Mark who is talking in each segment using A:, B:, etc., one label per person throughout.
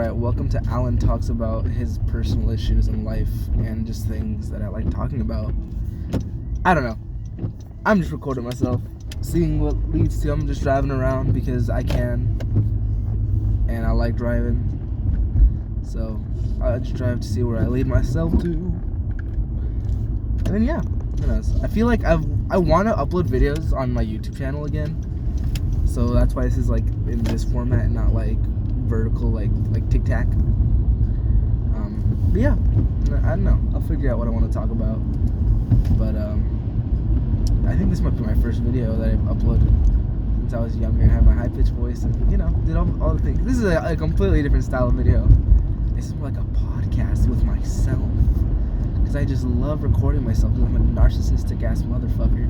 A: Alright, welcome to Alan Talks About his personal issues in life and just things that I like talking about. I don't know. I'm just recording myself, seeing what leads to. I'm just driving around because I can, and I like driving. So I just drive to see where I lead myself to. And then yeah, who knows? I feel like I want to upload videos on my YouTube channel again. So that's why this is like in this format and not like vertical like Tic Tac. But yeah, I don't know. I'll figure out what I want to talk about. But I think this might be my first video that I've uploaded since I was younger and had my high pitched voice and did all the things. This is a completely different style of video. This is more like a podcast with myself because I just love recording myself because I'm a narcissistic ass motherfucker.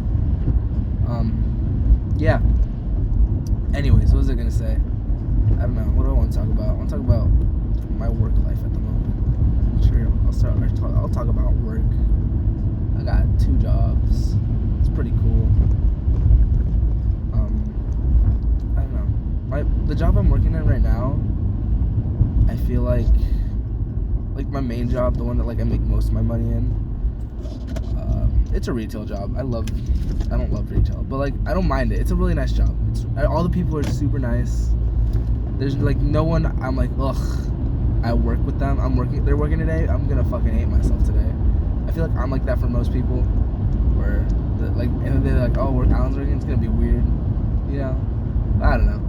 A: Yeah. Anyways, what was I gonna say? I don't know. What do I want to talk about? I want to talk about my work life at the moment. Sure, I'll talk about work. I got 2 jobs. It's pretty cool. I don't know. The job I'm working in right now, I feel like my main job, the one that like I make most of my money in. It's a retail job. I don't love retail, but like I don't mind it. It's a really nice job. All the people are super nice. There's like no one I'm like, ugh, I work with them. They're working today. I'm gonna fucking hate myself today. I feel like I'm like that for most people, where and they're like, oh, Alan's working. It's gonna be weird, you know. I don't know.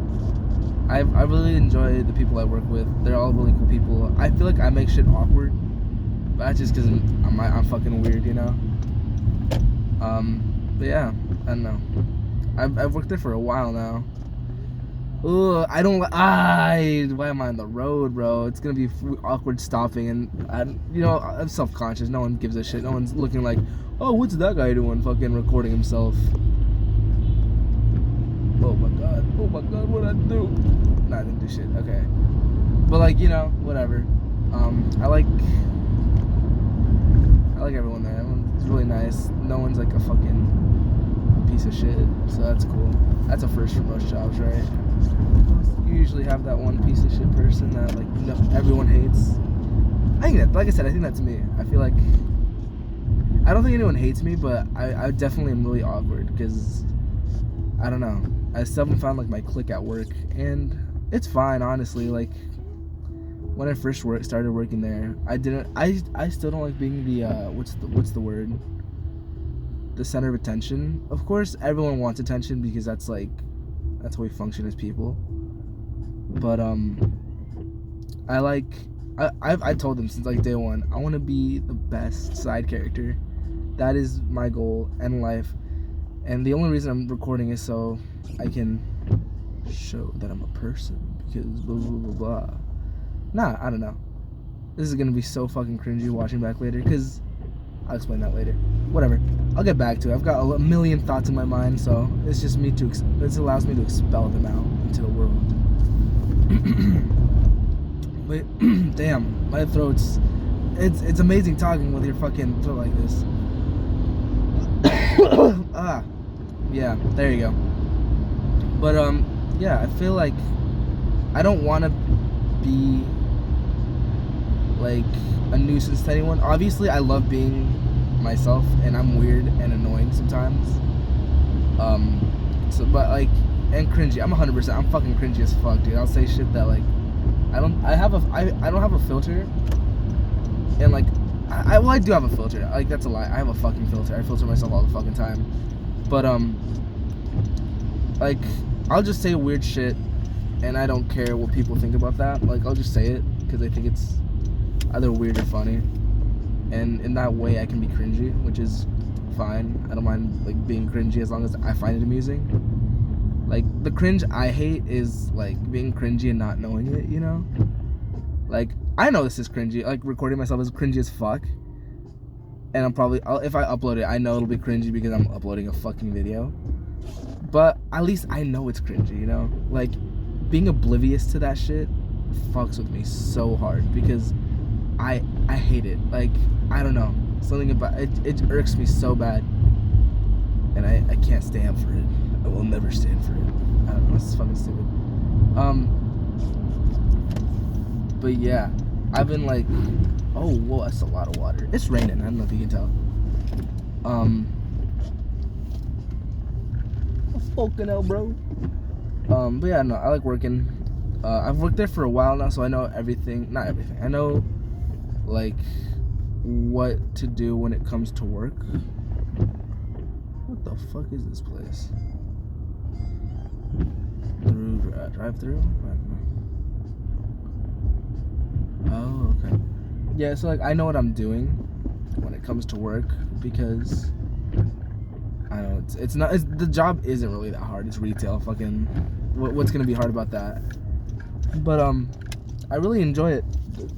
A: I really enjoy the people I work with. They're all really cool people. I feel like I make shit awkward, but that's just because I'm fucking weird, you know. But yeah, I don't know. I've worked there for a while now. Ugh, why am I on the road, bro? It's gonna be awkward stopping, and I'm self-conscious. No one gives a shit. No one's looking like, oh, what's that guy doing? Fucking recording himself. Oh my god, what'd I do? Nah, I didn't do shit. Okay, but like whatever. I like everyone there. Everyone's really nice. No one's like a fucking piece of shit, so that's cool. That's a first for most jobs, right? You usually have that one piece of shit person that like everyone hates. I think that, like I said, I think that's me. I feel like I don't think anyone hates me, but I definitely am really awkward because I don't know. I still haven't found like my clique at work, and it's fine, honestly. Like when I first started working there, I still don't like being the what's the word? The center of attention. Of course, everyone wants attention because that's how we function as people. But I told them since like day one, I want to be the best side character. That is my goal in life, and the only reason I'm recording is so I can show that I'm a person. Because blah blah blah blah. Nah, I don't know. This is gonna be so fucking cringy watching back later because I'll explain that later. Whatever. I'll get back to it. I've got a million thoughts in my mind, so it's just me this allows me to expel them out into the world. But damn, my throat's it's amazing talking with your fucking throat like this. Yeah, there you go. But yeah, I feel like I don't want to be like a nuisance to anyone. Obviously, I love being myself, and I'm weird and annoying sometimes. But like, and cringy. I'm 100%. I'm fucking cringy as fuck, dude. I'll say shit that like, I don't have a filter, and like, I do have a filter. Like that's a lie. I have a fucking filter. I filter myself all the fucking time. But like, I'll just say weird shit, and I don't care what people think about that. Like, I'll just say it because I think it's either weird or funny, and in that way I can be cringy, which is fine. I don't mind like being cringy as long as I find it amusing. Like the cringe I hate is like being cringy and not knowing it, you know? Like I know this is cringy, like recording myself is cringy as fuck, and if I upload it, I know it'll be cringy because I'm uploading a fucking video, but at least I know it's cringy, you know? Like being oblivious to that shit fucks with me so hard because I hate it. Like, I don't know. Something about it irks me so bad. And I can't stand for it. I will never stand for it. I don't know, this is fucking stupid. But yeah, I've been like, oh whoa, that's a lot of water. It's raining. I don't know if you can tell. Fucking hell, bro. But yeah, no, I like working. I've worked there for a while now, so I know everything. Not everything. I know, like, what to do when it comes to work. What the fuck is this place? Drive-through? Oh, okay. Yeah, so like I know what I'm doing when it comes to work because I don't know it's not the job isn't really that hard. It's retail. Fucking what's gonna be hard about that? But I really enjoy it.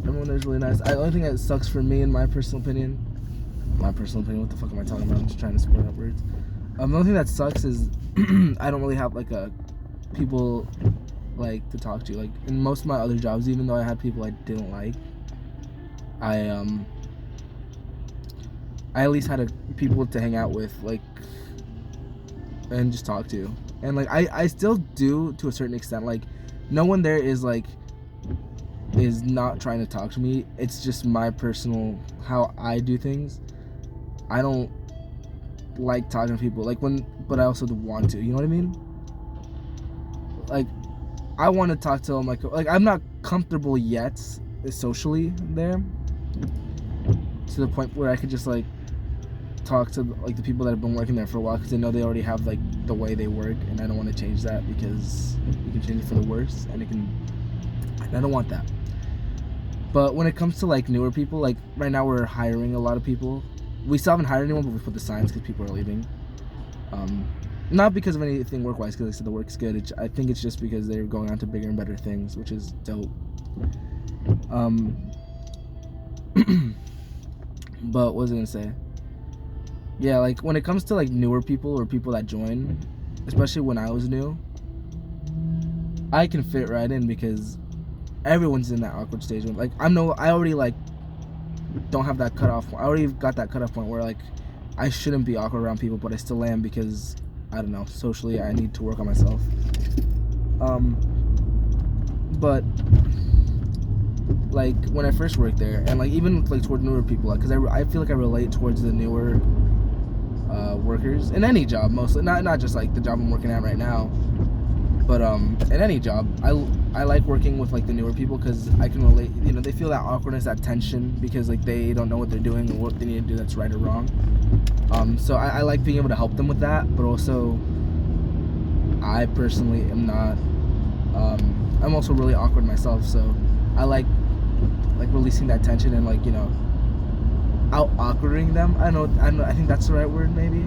A: Everyone there's really nice. The only thing that sucks for me, in my personal opinion, what the fuck am I talking about? I'm just trying to split up words. The only thing that sucks is I don't really have like people like to talk to. Like in most of my other jobs, even though I had people I didn't like, I at least had people to hang out with, like, and just talk to. And like I still do to a certain extent. Like no one there is not trying to talk to me. It's just my personal how I do things. I don't like talking to people but I also want to, you know what I mean? Like I want to talk to them, like I'm not comfortable yet socially there to the point where I could just like talk to like the people that have been working there for a while, because I know they already have like the way they work, and I don't want to change that because you can change it for the worse, and I don't want that. But when it comes to like newer people, like right now we're hiring a lot of people. We still haven't hired anyone, but we put the signs because people are leaving. Not because of anything work-wise, because I said the work's good. I think it's just because they're going on to bigger and better things, which is dope. But what was I gonna say? Yeah, like when it comes to like newer people or people that join, especially when I was new, I can fit right in because everyone's in that awkward stage. Like I already like don't have that cutoff. I already got that cutoff point where like I shouldn't be awkward around people, but I still am because I don't know, socially I need to work on myself. But like when I first worked there, and like even like toward newer people, because I feel like I relate towards the newer workers in any job, mostly not just like the job I'm working at right now, but in any job I like working with like the newer people because I can relate. You know, they feel that awkwardness, that tension, because like they don't know what they're doing or what they need to do that's right or wrong. So I like being able to help them with that, but also I personally am not. I'm also really awkward myself, so I like releasing that tension and like, you know, out awkwarding them. I don't know, I think that's the right word maybe,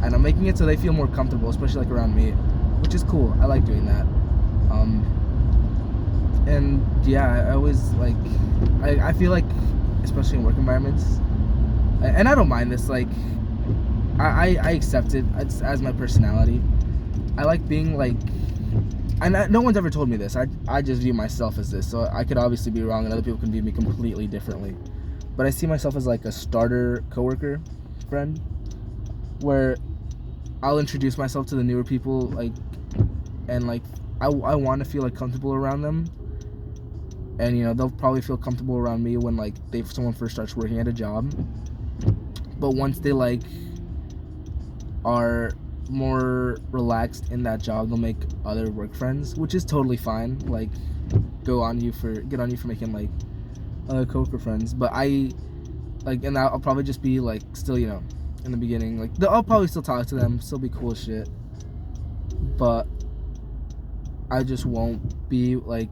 A: and I'm making it so they feel more comfortable, especially like around me, which is cool. I like doing that. And yeah, I always like I feel like, especially in work environments, and I don't mind this, like I accept it as my personality. I like being like, and no one's ever told me this. I just view myself as this, so I could obviously be wrong, and other people can view me completely differently. But I see myself as like a starter coworker friend, where I'll introduce myself to the newer people, like, and like I want to feel like comfortable around them, and you know they'll probably feel comfortable around me when like someone first starts working at a job. But once they like are more relaxed in that job, they'll make other work friends, which is totally fine. Like get on you for making like other coworker friends. But I like, and I'll probably just be like still, you know, in the beginning, like I'll probably still talk to them, still be cool as shit, but I just won't be like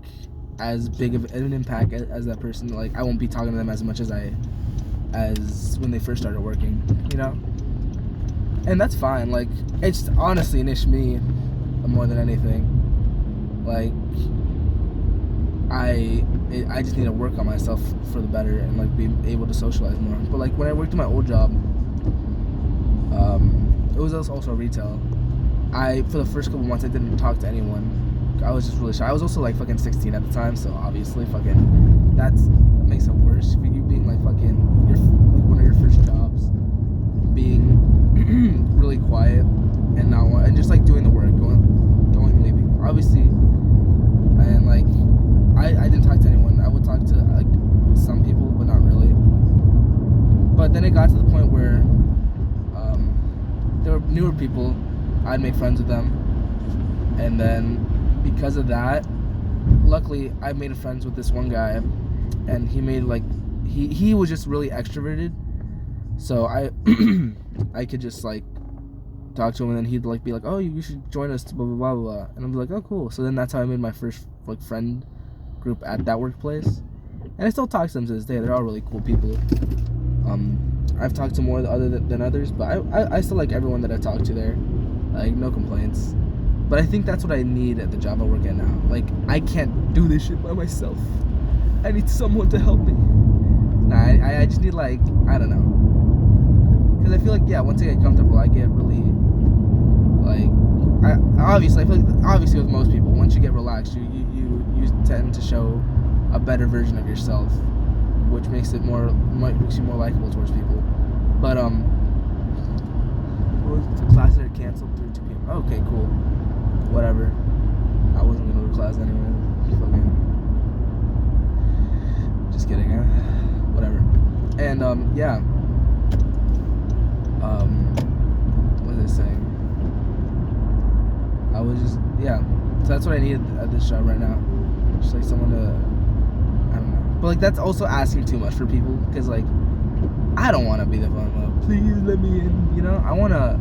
A: as big of an impact as that person. Like I won't be talking to them as much as when they first started working, you know. And that's fine. Like it's honestly an issue me more than anything. Like I just need to work on myself for the better and like be able to socialize more. But like when I worked at my old job, it was also retail. For the first couple months I didn't talk to anyone. I was just really shy. I was also like fucking 16 at the time, so obviously fucking that makes it worse. For you being like fucking one of your first jobs, being really quiet and just like doing the work, going and leaving, obviously. And like I didn't talk to anyone. I would talk to but then it got to the point where there were newer people. I'd make friends with them, and then because of that, luckily I made friends with this one guy, and he made like he was just really extroverted, so I I could just like talk to him, and then he'd like be like, oh, you should join us, blah blah blah blah, and I'd be like, oh cool. So then that's how I made my first like friend group at that workplace, and I still talk to them to this day. They're all really cool people. I've talked to more other than others, but I still like everyone that I talk to there. Like, no complaints. But I think that's what I need at the job I work at now. Like, I can't do this shit by myself. I need someone to help me. Nah, I just need, like, I don't know. Because I feel like, yeah, once I get comfortable, I get really, like, I feel like, obviously with most people, once you get relaxed, you tend to show a better version of yourself, which makes you more likable towards people. But classes are canceled through 2 p.m. Okay, cool. Whatever. I wasn't gonna go to class anyway. Just kidding, huh? Whatever. And yeah. What was I saying? I was just So that's what I need at this job right now. Just like someone to, I don't know. But like that's also asking too much for people, because like I don't want to be the one like, please let me in, you know? I want to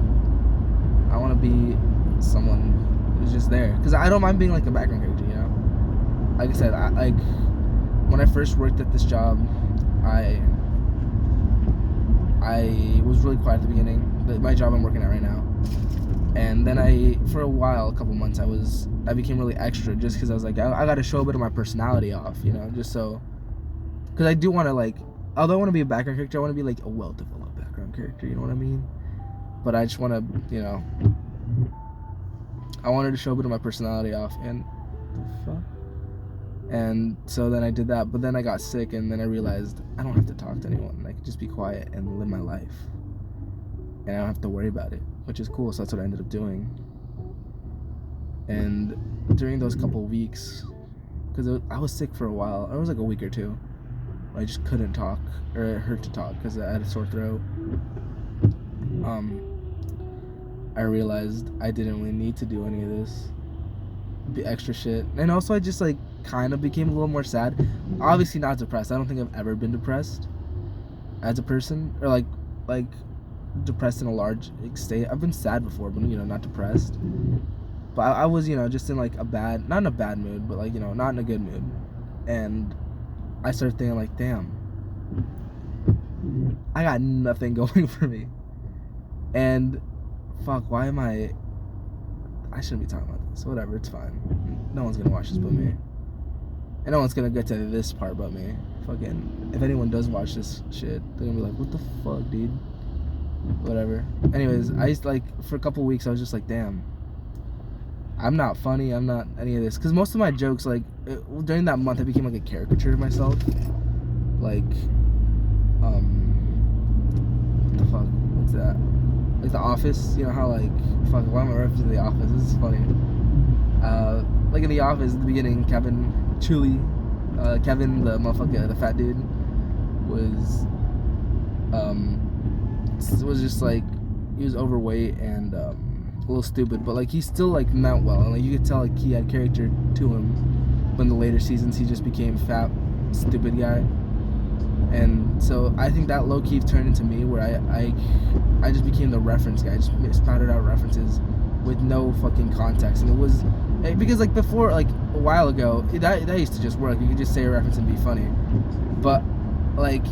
A: be someone who's just there, because I don't mind being like a background character, you know? Like I said, like when I first worked at this job, I was really quiet at the beginning. My job I'm working at right now, and then for a while, a couple months, I became really extra, just because I was like, I got to show a bit of my personality off, you know, just so, because I do want to like, although I want to be a background character, I want to be like a well-developed background character, you know what I mean? But I just want to, you know, I wanted to show a bit of my personality off, and the fuck? And so then I did that, but then I got sick, and then I realized I don't have to talk to anyone. I could just be quiet and live my life, and I don't have to worry about it, which is cool. So that's what I ended up doing. And during those couple weeks, because I was sick for a while, it was like a week or two, I just couldn't talk, or it hurt to talk because I had a sore throat. I realized I didn't really need to do any of this, the extra shit. And also I just like kind of became a little more sad. Obviously not depressed. I don't think I've ever been depressed as a person, or like depressed in a large state. I've been sad before, but you know, not depressed. But I was, you know, just in like not in a bad mood, but like, you know, not in a good mood. And I started thinking like, damn, I got nothing going for me. And fuck, why am I shouldn't be talking about this. Whatever, it's fine. No one's gonna watch this but me. And no one's gonna get to this part but me. Fucking, if anyone does watch this shit, they're gonna be like, what the fuck, dude? Whatever. Anyways, I used like, for a couple weeks, I was just like, damn, I'm not funny, I'm not any of this. Because most of my jokes, like, during that month, I became like a caricature of myself. Like, what the fuck? What's that? Like The Office, you know how like, fuck, why am I referencing The Office? This is funny. Like in The Office, at the beginning, Kevin, the motherfucker, the fat dude, was just like, he was overweight and a little stupid, but like he still like meant well, and like you could tell like he had character to him. But in the later seasons, he just became fat, stupid guy. And so I think that low-key turned into me, where I just became the reference guy. I just spouted out references with no fucking context. And it was, because like before, like a while ago, that used to just work. You could just say a reference and be funny. But like,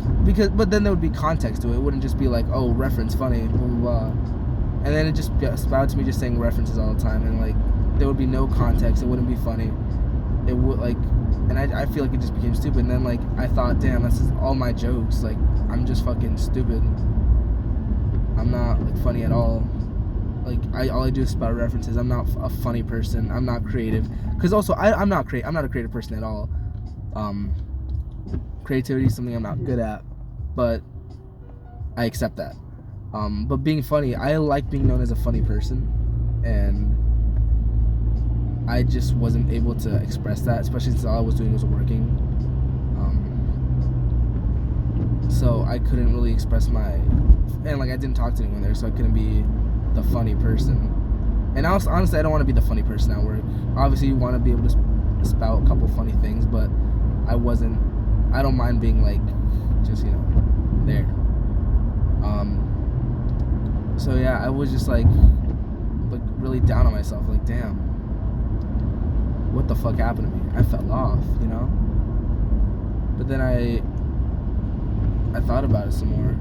A: but then there would be context to it. It wouldn't just be like, oh, reference, funny, blah, blah, blah. And then it just spouted to me just saying references all the time. And like, there would be no context. It wouldn't be funny. It would like, and I feel like it just became stupid. And then like I thought, damn, this is all my jokes. Like, I'm just fucking stupid. I'm not like funny at all. Like all I do is spout references. I'm not a funny person. I'm not creative. Because also I'm not a creative person at all. Creativity is something I'm not good at, but I accept that. But being funny, I like being known as a funny person, and I just wasn't able to express that, especially since all I was doing was working. so I couldn't really express and like I didn't talk to anyone there, so I couldn't be the funny person. And honestly, I don't want to be the funny person at work. Obviously, you want to be able to spout a couple funny things, but I don't mind being like just there. So yeah, I was just like really down on myself, like damn, what the fuck happened to me? I fell off, But then I thought about it some more,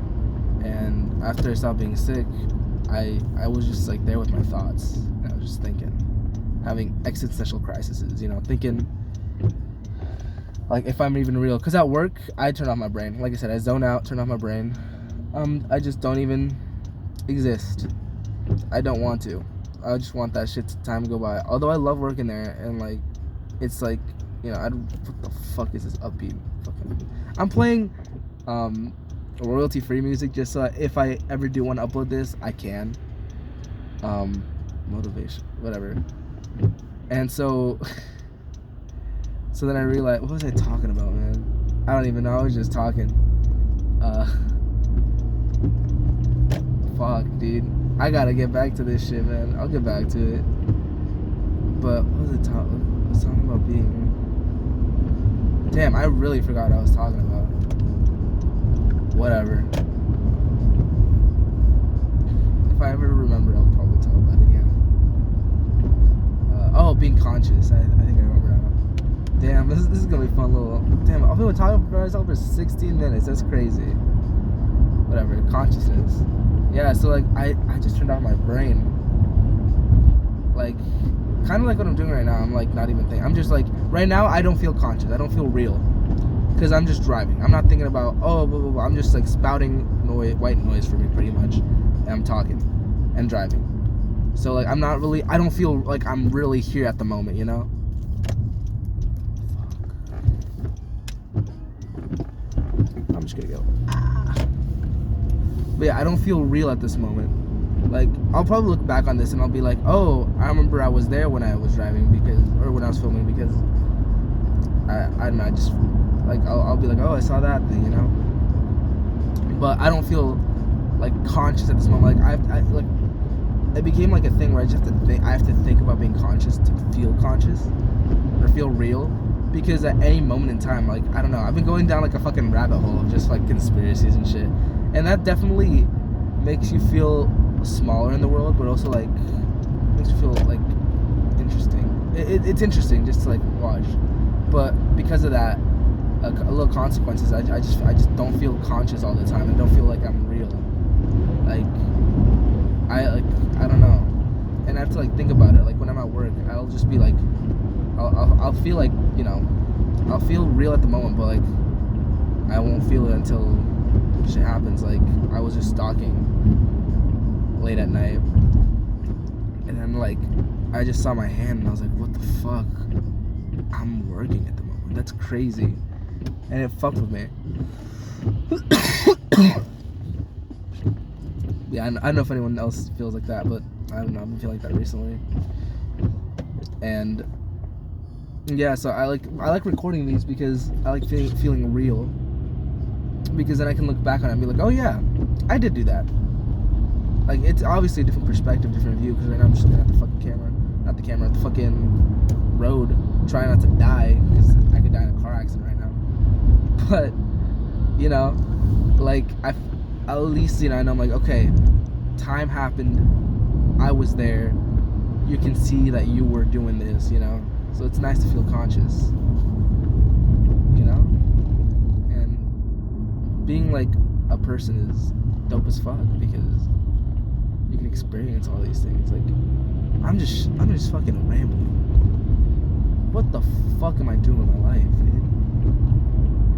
A: and after I stopped being sick, I was just like there with my thoughts. And I was just thinking, having existential crises, thinking like if I'm even real. Because at work, I turn off my brain. Like I said, I zone out, turn off my brain. I just don't even exist. I don't want to. I just want that shit to time to go by. Although I love working there, and like, it's like, what the fuck is this upbeat fucking? I'm playing royalty-free music just so if I ever do want to upload this, I can. Motivation, whatever. And so then I realized, what was I talking about, man? I don't even know. I was just talking. Fuck, dude. I gotta get back to this shit, man. I'll get back to it. But what was it talking? I was talking about being. Damn, I really forgot what I was talking about. Whatever. If I ever remember, I'll probably talk about it again. Being conscious. I think I remember now. Damn, this is gonna be a fun little. Damn, I've been talking about myself for 16 minutes. That's crazy. Whatever. Consciousness. Yeah, so like I just turned off my brain. Like, kind of like what I'm doing right now. I'm like not even thinking. I'm just like, right now I don't feel conscious. I don't feel real. Because I'm just driving. I'm not thinking about, blah, blah, blah. I'm just like spouting white noise for me pretty much. And I'm talking and driving. So like I don't feel like I'm really here at the moment, I'm just gonna go. But yeah, I don't feel real at this moment. Like, I'll probably look back on this and I'll be like, oh, I remember I was there when I was driving or when I was filming because I don't know, I just, like, I'll be like, oh, I saw that thing, But I don't feel, like, conscious at this moment. Like, I like, it became like a thing where I have to think about being conscious to feel conscious or feel real. Because at any moment in time, like, I don't know, I've been going down like a fucking rabbit hole of just like conspiracies and shit. And that definitely makes you feel smaller in the world, but also like makes you feel like interesting. It's interesting just to like watch. But because of that, a little consequences, I just don't feel conscious all the time. I don't feel like I'm real. Like I don't know. And I have to like think about it. Like when I'm at work, I'll just be like I'll feel like, I'll feel real at the moment, but like I won't feel it until shit happens. Like I was just stalking late at night, and then like I just saw my hand and I was like, what the fuck? I'm working at the moment. That's crazy. And it fucked with me. Yeah, I don't know if anyone else feels like that, but I don't know, I've been feeling like that recently. And yeah, so I like recording these because I like feeling real. Because then I can look back on it and be like, oh yeah, I did do that. Like, it's obviously a different perspective, different view, because right now I'm just looking at the fucking camera. Not the camera, the fucking road, trying not to die, because I could die in a car accident right now. But, like, at least, I know I'm like, okay, time happened, I was there, you can see that you were doing this, so it's nice to feel conscious, and being like a person is dope as fuck, because you can experience all these things. Like, I'm just fucking rambling. What the fuck am I doing with my life, dude?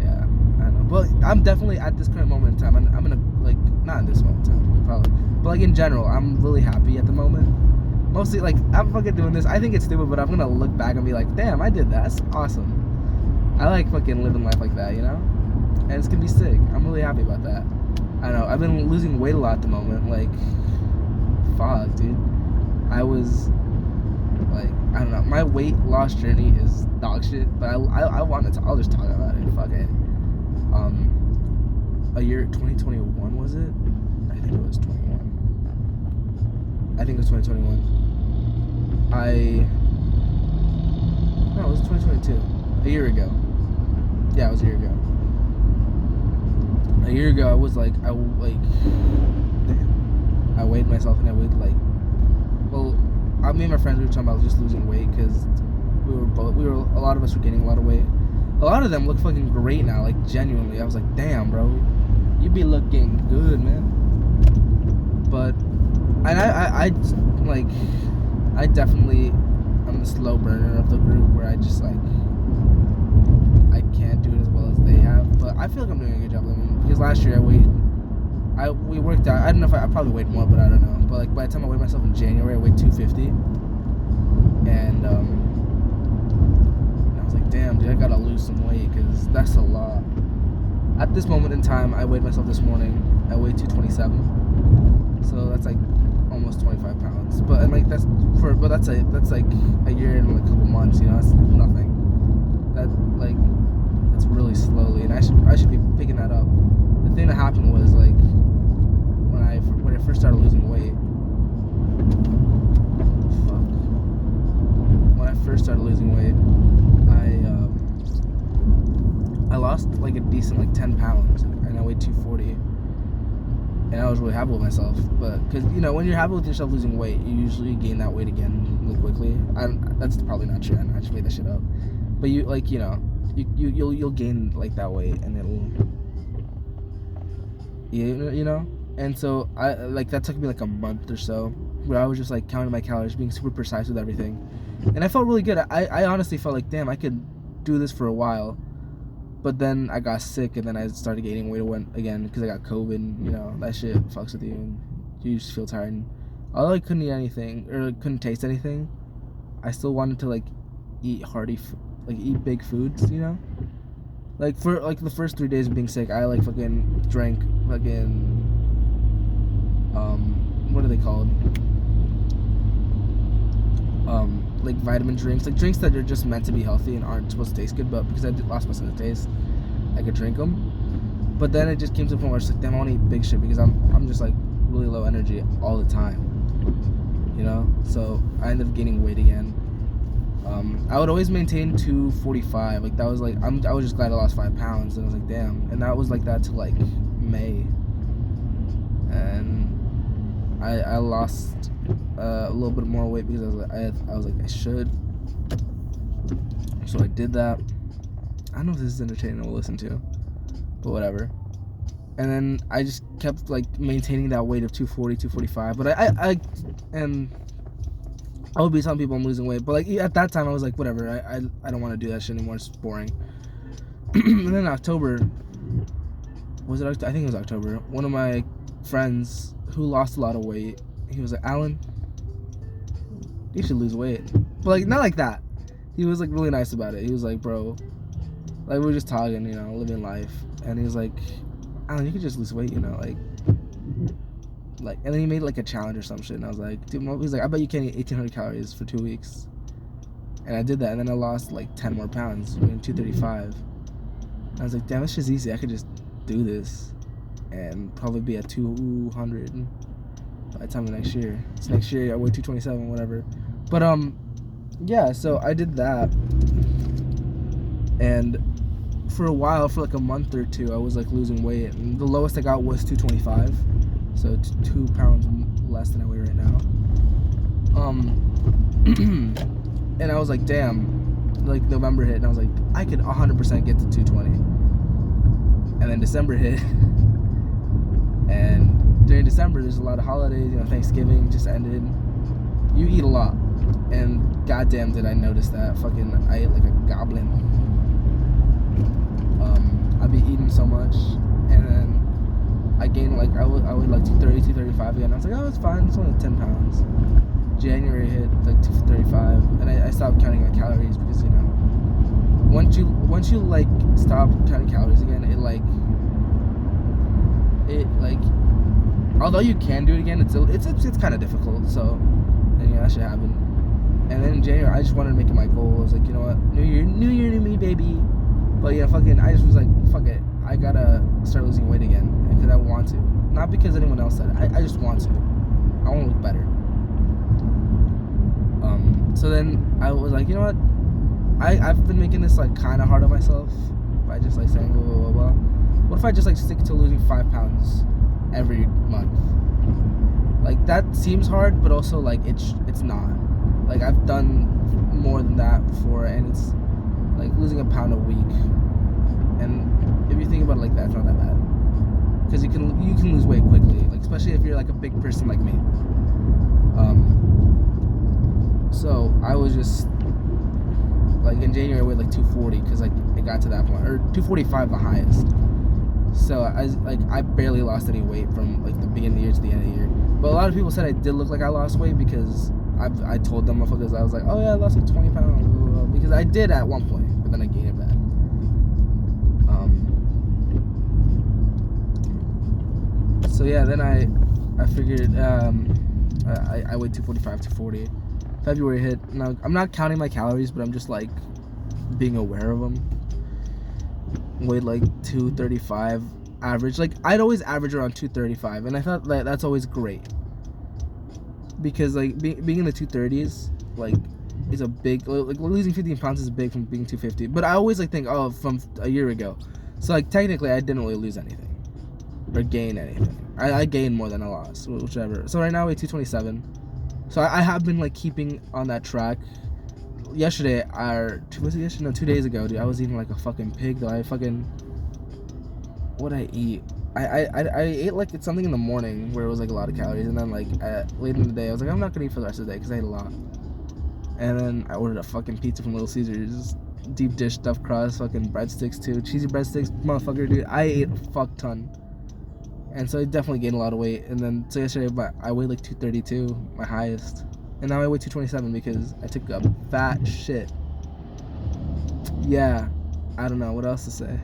A: Yeah, I don't know. But I'm definitely at this current moment in time. I'm gonna, like, not in this moment in time, probably, but like in general, I'm really happy at the moment. Mostly, like, I'm fucking doing this. I think it's stupid, but I'm gonna look back and be like, damn, I did that. That's awesome. I like fucking living life like that, And it's gonna be sick. I'm really happy about that. I don't know. I've been losing weight a lot at the moment. Like, fuck, dude. I was, like, I don't know. My weight loss journey is dog shit, but I want to. I'll just talk about it. Fuck it. a year, 2021 was it? I think it was 21. I think it was 2021. No, it was 2022. A year ago. Yeah, it was a year ago. A year ago, I was like, I weighed myself and I weighed like, well, me and my friends, we were talking about just losing weight because a lot of us were gaining a lot of weight. A lot of them look fucking great now, like genuinely. I was like, damn, bro, you be looking good, man. But, and I definitely, I'm the slow burner of the group where I just like, I can't do it as well as they have. But I feel like I'm doing a good job of them because last year we worked out. I don't know if I probably weighed more, but I don't know. But like by the time I weighed myself in January, I weighed 250, and I was like, damn, dude, I gotta lose some weight because that's a lot. At this moment in time, I weighed myself this morning. I weighed 227, so that's like almost 25 pounds. But that's like a year and like a couple months. You know, that's nothing. That's really slowly, and I should be picking that up. The thing that happened was like when I first started losing weight. When I first started losing weight, I lost like a decent like 10 pounds, and I weighed 240, and I was really happy with myself. But because you know when you're happy with yourself losing weight, you usually gain that weight again really quickly. That's probably not true. I just made that shit up. But you'll gain like that weight, and it'll you know. And so that took me like a month or so where I was just like counting my calories, being super precise with everything, and I felt really good. I honestly felt like, damn, I could do this for a while. But then I got sick, and then I started gaining weight again because I got COVID. And, you know, that shit fucks with you, and you just feel tired. And although I couldn't eat anything or couldn't taste anything, I still wanted to like eat eat big foods, you know. Like for like the first 3 days of being sick, I like fucking drank fucking what are they called? Like vitamin drinks, like drinks that are just meant to be healthy and aren't supposed to taste good, but because I lost my sense of taste, I could drink them. But then it just came to a point where I was like, damn, I want to eat big shit because I'm just like really low energy all the time, you know. So I ended up gaining weight again. I would always maintain 245. Like that was like I was just glad I lost 5 pounds, and I was like, damn. And that was like that till like May, and I lost a little bit more weight because I was like I should. So I did that. I don't know if this is entertaining to listen to, but whatever. And then I just kept like maintaining that weight of 240, 245. But I would be telling people I'm losing weight, but like at that time I was like, whatever. I don't want to do that shit anymore. It's boring. And then in October, I think it was October. One of my friends who lost a lot of weight, he was like, Alan, you should lose weight. But like not like that. He was like really nice about it. He was like, bro, like we were just talking, you know, living life. And he was like, Alan, you could just lose weight, you know, like, and then he made like a challenge or some shit. And I was like, dude, he's like, I bet you can't eat 1,800 calories for 2 weeks. And I did that, and then I lost like 10 more pounds, 235. I was like, damn, this shit's easy. I could just do this and probably be at 200 by the time of next year. So next year I weigh 227, whatever. But yeah, so I did that, and for a while, for like a month or two, I was like losing weight, and the lowest I got was 225, so 2 pounds less than I weigh right now. And I was like, damn, like November hit, and I was like, I could 100% get to 220. And then December hit, and during December there's a lot of holidays, you know, Thanksgiving just ended. You eat a lot, and goddamn did I notice that. Fucking I ate like a goblin. I'd be eating so much, and then I gained like I would like 230, 235 again. I was like, oh, it's fine, it's only 10 pounds. January hit like 235, and I stopped counting my calories because, you know, once you like stop counting calories again, it like although you can do it again, it's kind of difficult. So, and yeah, that shit happened. And then in January, I just wanted to make it my goal. I was like, you know what, new year, new me, baby. But yeah, fucking, I just was like, fuck it. I gotta start losing weight again because I want to, not because anyone else said it. I just want to. I want to look better. So then I was like, you know what? I've been making this like kind of hard on myself by just like saying blah blah blah blah. What if I just like stick to losing 5 pounds every month? Like that seems hard, but also like it's not. Like I've done more than that before, and it's like losing a pound a week. And if you think about it like that, it's not that bad. Because you can lose weight quickly, like especially if you're like a big person like me. So I was just like in January I weighed like 240 because like it got to that point, or 245 the highest. So I barely lost any weight from like the beginning of the year to the end of the year. But a lot of people said I did look like I lost weight because I told them motherfuckers, I was like, oh yeah, I lost like 20 pounds, because I did at one point, but then I gained it back. So yeah, then I figured I weighed 245, 240. February hit. Now I'm not counting my calories, but I'm just like being aware of them. Weighed like 235 average. Like I'd always average around 235, and I thought that that's always great because like being in the 230s like is a big, like losing 15 pounds is big from being 250. But I always like think, oh, from a year ago, so like technically I didn't really lose anything or gain anything. I gained more than I lost, whichever. So right now I weigh 227. So I have been like keeping on that track. Yesterday, was it yesterday? No, 2 days ago, dude. I was eating like a fucking pig. Though what'd I eat? I ate like it's something in the morning where it was like a lot of calories, and then like late in the day I was like, I'm not gonna eat for the rest of the day because I ate a lot. And then I ordered a fucking pizza from Little Caesars, deep dish stuffed crust, fucking breadsticks too, cheesy breadsticks, motherfucker, dude. I ate a fuck ton. And so I definitely gained a lot of weight. And then so yesterday I weighed like 232, my highest. And now I weigh 227 because I took a fat shit. Yeah, I don't know what else to say.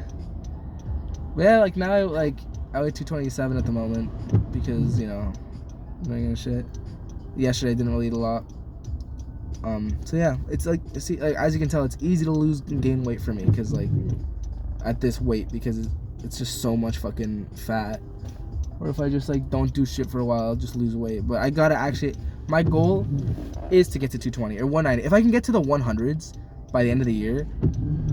A: But yeah, like now I weigh 227 at the moment because, you know, I'm doing shit. Yesterday I didn't really eat a lot. So yeah, it's like, see, like as you can tell, it's easy to lose and gain weight for me because like at this weight, because it's just so much fucking fat. Or if I just like don't do shit for a while, I'll just lose weight. But I gotta actually, my goal is to get to 220 or 190. If I can get to the 100s by the end of the year,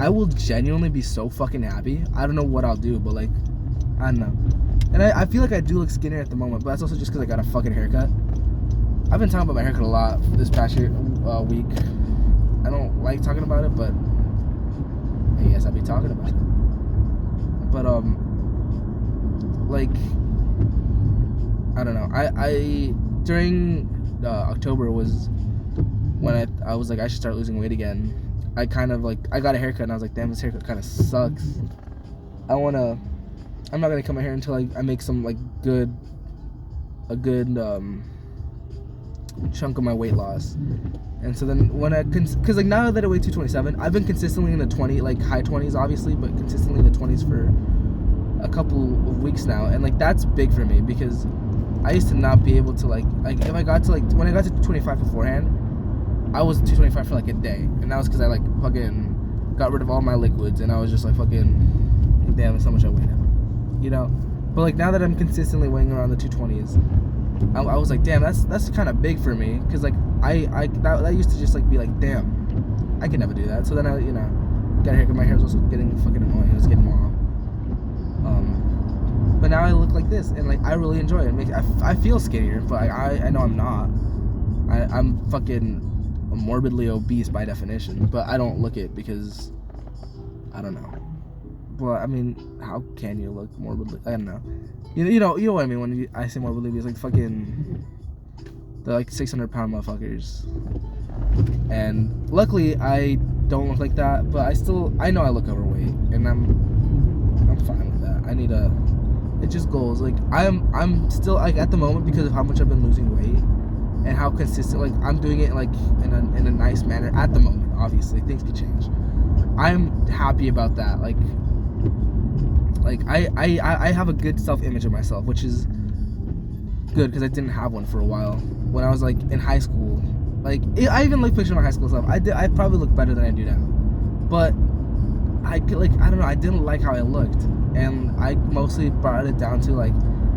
A: I will genuinely be so fucking happy. I don't know what I'll do, but like, I don't know. And I feel like I do look skinnier at the moment, but that's also just because I got a fucking haircut. I've been talking about my haircut a lot this past week. I don't like talking about it, but I guess I'll be talking about it. But like, I don't know. I during October was when I was like, I should start losing weight again. I kind of like, I got a haircut and I was like, damn, this haircut kind of sucks. I'm not gonna cut my hair until I make some like a good chunk of my weight loss. And so then when because like now that I weigh 227, I've been consistently in the high 20s obviously, but consistently in the 20s for a couple of weeks now, and like that's big for me because I used to not be able to like if I got to like, when I got to 225 beforehand, I was 225 for like a day, and that was because I like fucking got rid of all my liquids, and I was just like fucking, damn, that's how much I weigh now, you know. But like now that I'm consistently weighing around the 220s, I was like, damn, that's kind of big for me, because like that used to just like be like, damn, I could never do that. So then I, you know, got a haircut. My hair was also getting fucking annoying. It was getting long. But now I look like this, and like I really enjoy it. I feel skinnier, but I know I'm not. I'm fucking morbidly obese by definition, but I don't look it because I don't know. Well, I mean, how can you look morbidly? I don't know. You know what I mean when I say morbidly obese, like fucking, they're like 600-pound motherfuckers. And luckily I don't look like that, but I know I look overweight, and I'm fine with that. It's just goals. Like I'm still like at the moment, because of how much I've been losing weight and how consistent, like I'm doing it like in a nice manner at the moment. Obviously things could change. I'm happy about that. Like I have a good self-image of myself, which is good because I didn't have one for a while when I was like in high school. Like I even like picture my high school self. I probably look better than I do now, but I don't know, I didn't like how I looked, and I mostly brought it down to like,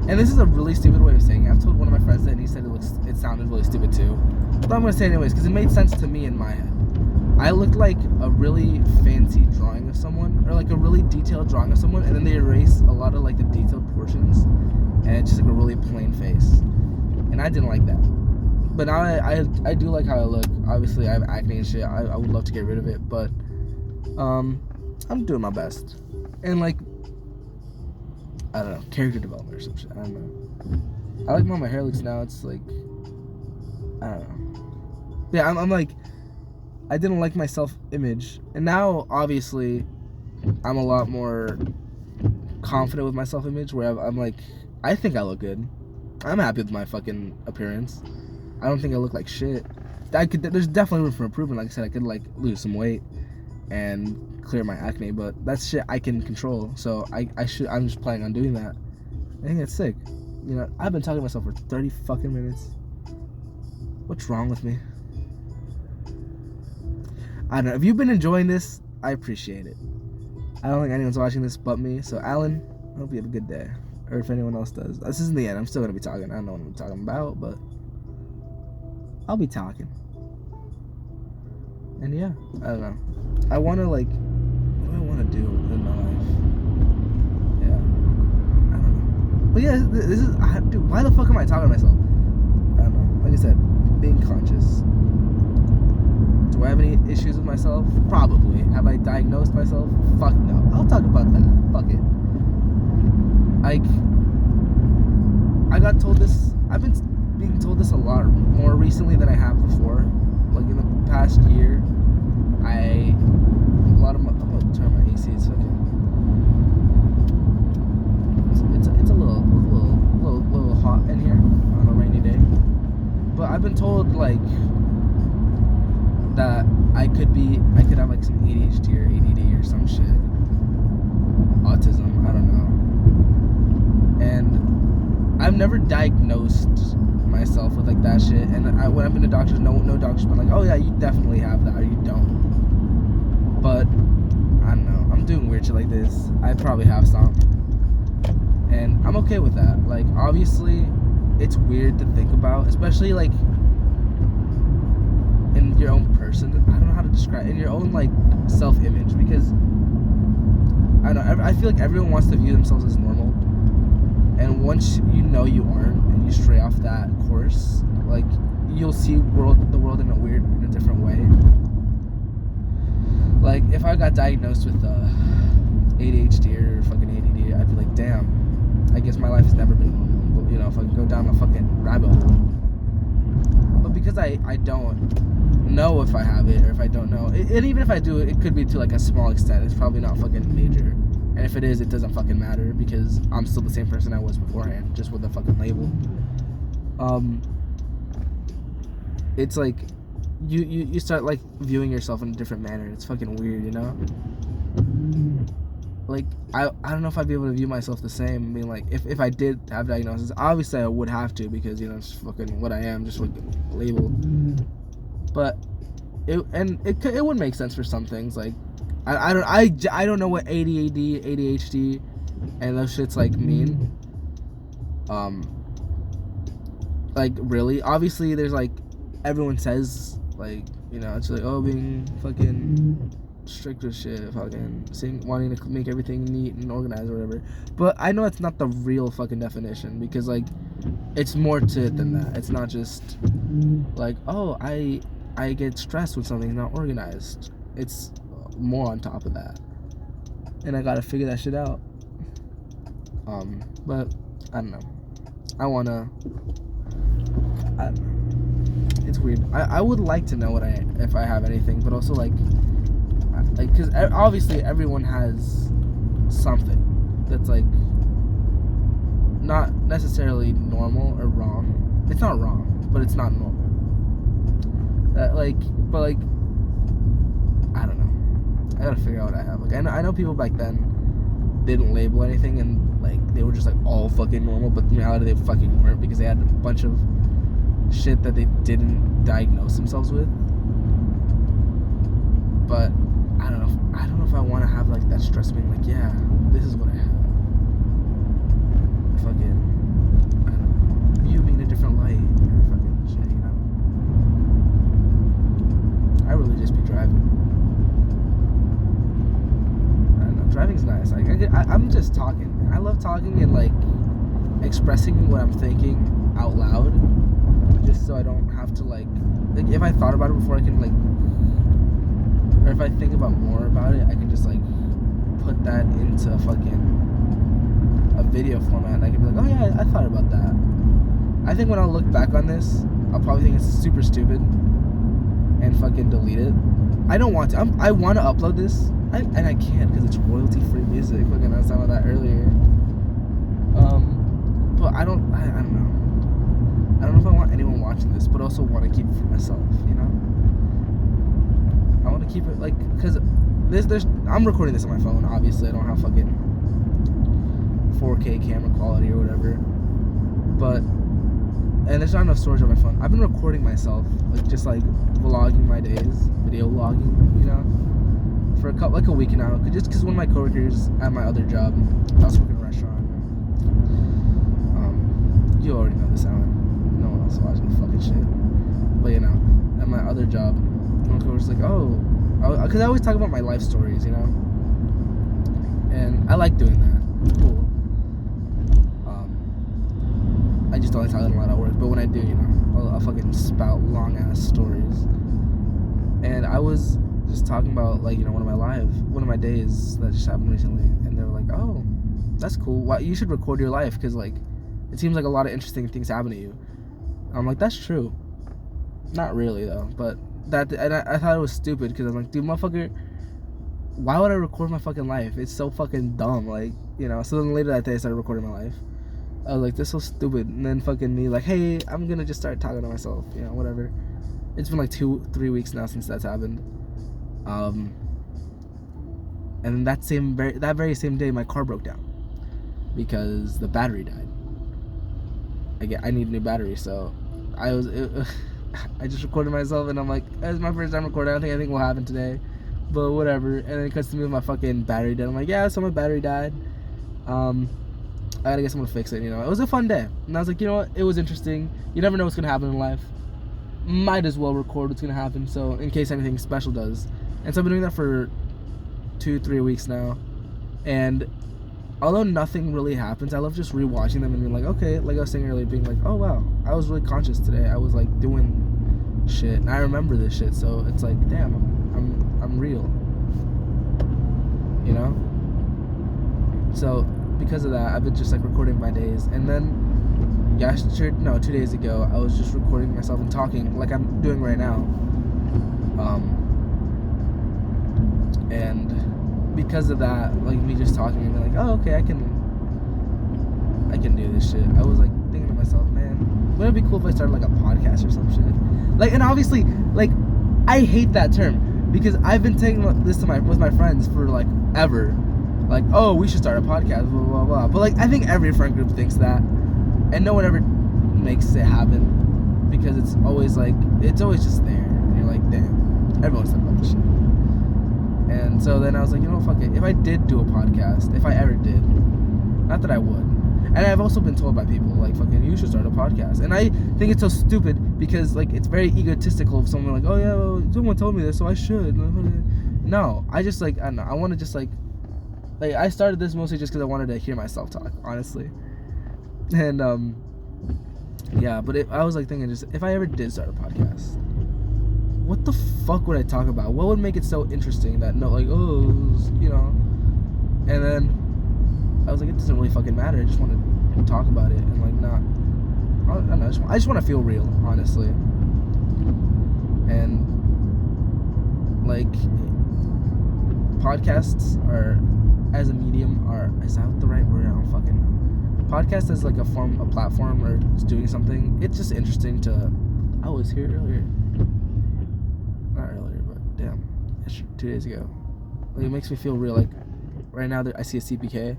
A: and this is a really stupid way of saying it. I've told one of my friends that, and he said it sounded really stupid too, but I'm gonna say it anyways because it made sense to me in my head. I looked like a really fancy drawing of someone, or like a really detailed drawing of someone, and then they erase a lot of like the detailed portions, and it's just like a really plain face, and I didn't like that. But now I do like how I look. Obviously, I have acne and shit. I would love to get rid of it, but I'm doing my best. And like, I don't know, character development or some shit. I don't know. I like how my hair looks now. It's like, I don't know. Yeah, I'm like, I didn't like my self-image, and now obviously I'm a lot more confident with my self-image. Where I'm like, I think I look good. I'm happy with my fucking appearance. I don't think I look like shit. There's definitely room for improvement. Like I said, I could like lose some weight and clear my acne, but that's shit I can control. So I'm just planning on doing that. I think that's sick. You know, I've been talking to myself for 30 fucking minutes. What's wrong with me? I don't know. If you've been enjoying this, I appreciate it. I don't think anyone's watching this but me. So Alan, I hope you have a good day. Or if anyone else does. This isn't the end. I'm still gonna be talking. I don't know what I'm talking about, but I'll be talking. And yeah, I don't know. I want to like, what do I want to do in my life? Yeah, I don't know. But yeah, this is, dude, why the fuck am I talking to myself? I don't know. Like I said, being conscious. Do I have any issues with myself? Probably. Have I diagnosed myself? Fuck no. I'll talk about that. Fuck it. Like, I got told this, I've been being told this a lot more recently than I have before. Like in the past year, I'm gonna turn my AC. It's okay. It's a little hot in here on a rainy day. But I've been told like that I could have like some ADHD or ADD or some shit, autism. I don't know. And I've never diagnosed myself with like that shit, and when I've been to doctors, no doctor's been like, oh yeah, you definitely have that, or you don't. But I don't know, I'm doing weird shit like this. I probably have some, and I'm okay with that. Like obviously it's weird to think about, especially like in your own person. I don't know how to describe, in your own like self-image, because I don't know, I feel like everyone wants to view themselves as normal, and once you know you aren't, and you stray off that course, like you'll see the world in a different way. Like if I got diagnosed with ADHD or fucking ADD, I'd be like, damn, I guess my life has never been normal. But you know, if I can go down a fucking rabbit hole. But because I don't know if I have it, or if I don't know, and even if I do, it could be to like a small extent. It's probably not fucking major. And if it is, it doesn't fucking matter, because I'm still the same person I was beforehand, just with a fucking label. It's like you start like viewing yourself in a different manner. It's fucking weird, you know? Like I don't know if I'd be able to view myself the same. I mean, like if I did have diagnosis, obviously I would have to, because you know it's fucking what I am, just like label. But it would make sense for some things. Like I don't know what ADHD and those shits like mean. Like really, obviously there's like, everyone says like, you know, it's like, oh, being fucking strict with shit, fucking wanting to make everything neat and organized or whatever. But I know it's not the real fucking definition, because like it's more to it than that. It's not just like, oh, I get stressed when something's not organized. It's more on top of that, and I gotta figure that shit out. But I don't know. I don't know. It's weird. I would like to know if I have anything, but also like, because obviously everyone has something that's like not necessarily normal or wrong. It's not wrong, but it's not normal. But like, I don't know. I gotta figure out what I have. Like I know people back then didn't label anything, and like they were just like all fucking normal, but in reality they fucking weren't, because they had a bunch of shit that they didn't diagnose themselves with. But I don't know if I want to have like that stress being like, yeah, this is what I have. driving's nice. Like I'm just talking, man. I love talking and like expressing what I'm thinking out loud, just so I don't have to like if I thought about it before, I can like, or if I think about more about it, I can just like put that into fucking a video format, and I can be like, oh yeah, I thought about that. I think when I look back on this, I'll probably think it's super stupid and fucking delete it. I don't want to. I want to upload this, and I can't because it's royalty-free music. Fucking, I was talking about that earlier. But I don't know. I don't know if I want anyone watching this, but also want to keep it for myself. You know, I want to keep it like because I'm recording this on my phone. Obviously, I don't have fucking 4K camera quality or whatever, but. And there's not enough storage on my phone. I've been recording myself, like just like vlogging my days, video vlogging, you know, for a week now. Just because one of my coworkers at my other job, I was working in a restaurant. You already know the sound. No one else watching the fucking shit. But you know, at my other job, one coworker's like, oh, because I always talk about my life stories, you know, and I like doing that. It's cool. I just don't like talking a lot at work, but when I do, you know, I'll fucking spout long ass stories. And I was just talking about like, you know, one of my days that just happened recently, and they were like, "Oh, that's cool. Why you should record your life because like, it seems like a lot of interesting things happen to you." I'm like, "That's true." Not really though, but I thought it was stupid because I'm like, dude, motherfucker, why would I record my fucking life? It's so fucking dumb, like, you know. So then later that day, I started recording my life. I was like, this is so stupid. And then fucking me like, hey, I'm gonna just start talking to myself, you know, whatever. It's been like 2-3 weeks now since that's happened. And that very same day, my car broke down because the battery died. I need a new battery, so I just recorded myself, and I'm like, it's my first time recording. I think will happen today, but whatever. And then it cuts to me with my fucking battery dead. I'm like, yeah, so my battery died. I gotta get someone to fix it, you know. It was a fun day. And I was like, you know what? It was interesting. You never know what's gonna happen in life. Might as well record what's gonna happen, so in case anything special does. And so I've been doing that for 2-3 weeks now. And although nothing really happens, I love just rewatching them and being like, okay, like I was saying earlier, being like, oh wow, I was really conscious today. I was like doing shit, and I remember this shit. So it's like, damn, I'm real. You know? So because of that, I've been just like recording my days, and then 2 days ago, I was just recording myself and talking like I'm doing right now. And because of that, like me just talking and being like, oh, okay, I can do this shit. I was like thinking to myself, man, wouldn't it be cool if I started like a podcast or some shit? Like, and obviously, like, I hate that term because I've been taking this with my friends for like ever. Like, oh, we should start a podcast, blah, blah, blah. But, like, I think every friend group thinks that. And no one ever makes it happen. Because it's always just there. And you're like, damn, everyone's talking about this shit. And so then I was like, you know, fuck it. If I did do a podcast, if I ever did, not that I would. And I've also been told by people, like, fucking, you should start a podcast. And I think it's so stupid because, like, it's very egotistical if someone like, oh, yeah, well, someone told me this, so I should. No, I just, like, I don't know. I want to just, like, I started this mostly just because I wanted to hear myself talk, honestly. And, yeah, but I was, like, thinking just, if I ever did start a podcast, what the fuck would I talk about? What would make it so interesting that, no, like, oh, you know. And then I was like, it doesn't really fucking matter. I just want to talk about it and, like, not, I don't know, I just want to feel real, honestly. And, like, podcasts are... as a medium, is that the right word? I don't fucking know. Podcast as like a platform, or doing something. It's just interesting to. I was here earlier. Not earlier, but damn, 2 days ago. Like, it makes me feel real. Like right now, I see a CPK.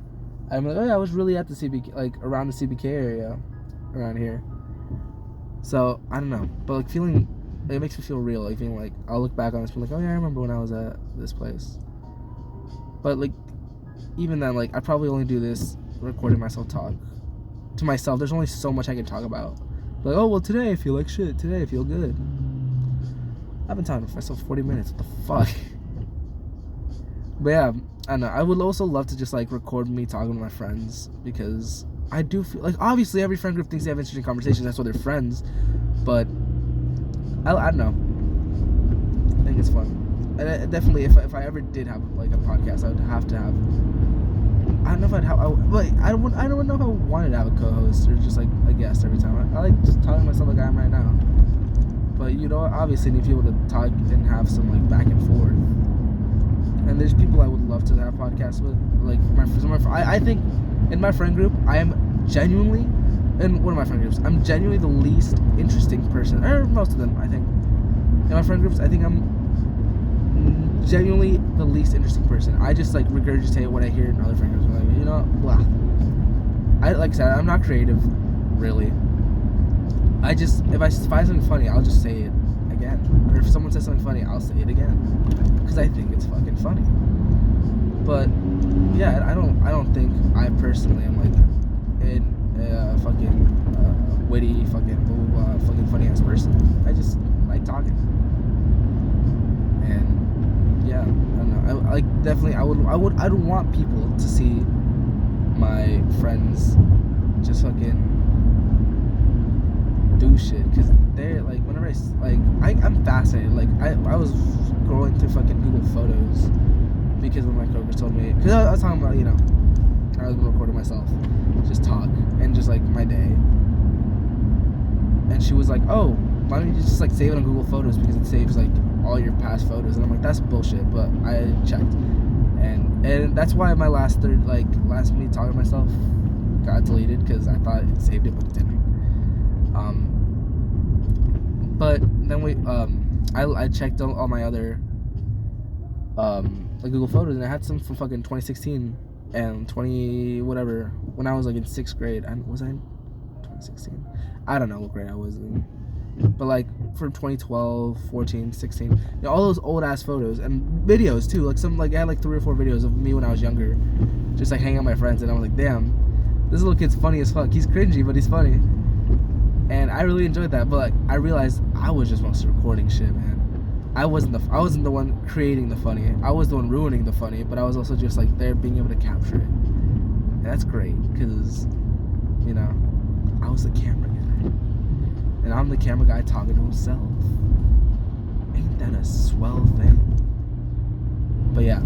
A: I'm like, oh yeah, I was really at the CPK, like around the CPK area, around here. So I don't know, but like feeling, like, it makes me feel real. Like feeling like I'll look back on this, and be like, oh yeah, I remember when I was at this place. But like. Even then, like, I probably only do this recording myself talk to myself. There's only so much I can talk about. Like, oh, well, today I feel like shit. Today I feel good. I've been talking to myself 40 minutes. What the fuck? But yeah, I don't know. I would also love to just like record me talking to my friends, because I do feel like, obviously every friend group thinks they have interesting conversations. That's why they're friends. But I don't know. I think it's fun. And definitely, if I ever did have like a podcast, I would have to have. I don't know if I'd have. I don't know if I wanted to have a co-host or just like a guest every time. I like just talking to myself like I am right now. But you know, obviously need people to talk and have some like back and forth. And there's people I would love to have podcasts with, like I think in my friend group I am genuinely, in one of my friend groups, I'm genuinely the least interesting person, or most of them I think. In my friend groups, I think I'm genuinely the least interesting person. I just like regurgitate what I hear in other friend groups. I'm like, you know, blah. Like I said, I'm not creative, really. I just, if I find something funny, I'll just say it again. Or if someone says something funny, I'll say it again, because I think it's fucking funny. But yeah, I don't think I personally am like a fucking witty, fucking blah, blah, blah, fucking funny ass person. I just like talking. And yeah, I don't know. I like definitely I don't want people to see my friends just fucking do shit, because they're like, whenever I'm fascinated. Like I was scrolling through fucking Google Photos because one of my coworkers told me, because I was talking about, you know, I was recording myself just talk and just like my day, and she was like, oh, why don't you just like save it on Google Photos, because it saves like all your past photos. And I'm like, that's bullshit. But I checked, and that's why my last me talking to myself got deleted, because I thought it saved it, but it didn't. But then I checked all my other like Google Photos, and I had some from fucking 2016 and 20 whatever, when I was like in 6th grade. Was I in 2016? I don't know what grade I was in, but like from 2012, 14, 16, you know, all those old ass photos and videos too. Like I had like 3 or 4 videos of me when I was younger, just like hanging out with my friends, and I was like, damn, this little kid's funny as fuck. He's cringy, but he's funny. And I really enjoyed that. But like, I realized I was just mostly recording shit, man. I wasn't the one creating the funny. I was the one ruining the funny, but I was also just like there, being able to capture it. And that's great, because, you know, I was the camera guy, and I'm the camera guy talking to himself. Ain't that a swell thing? But yeah,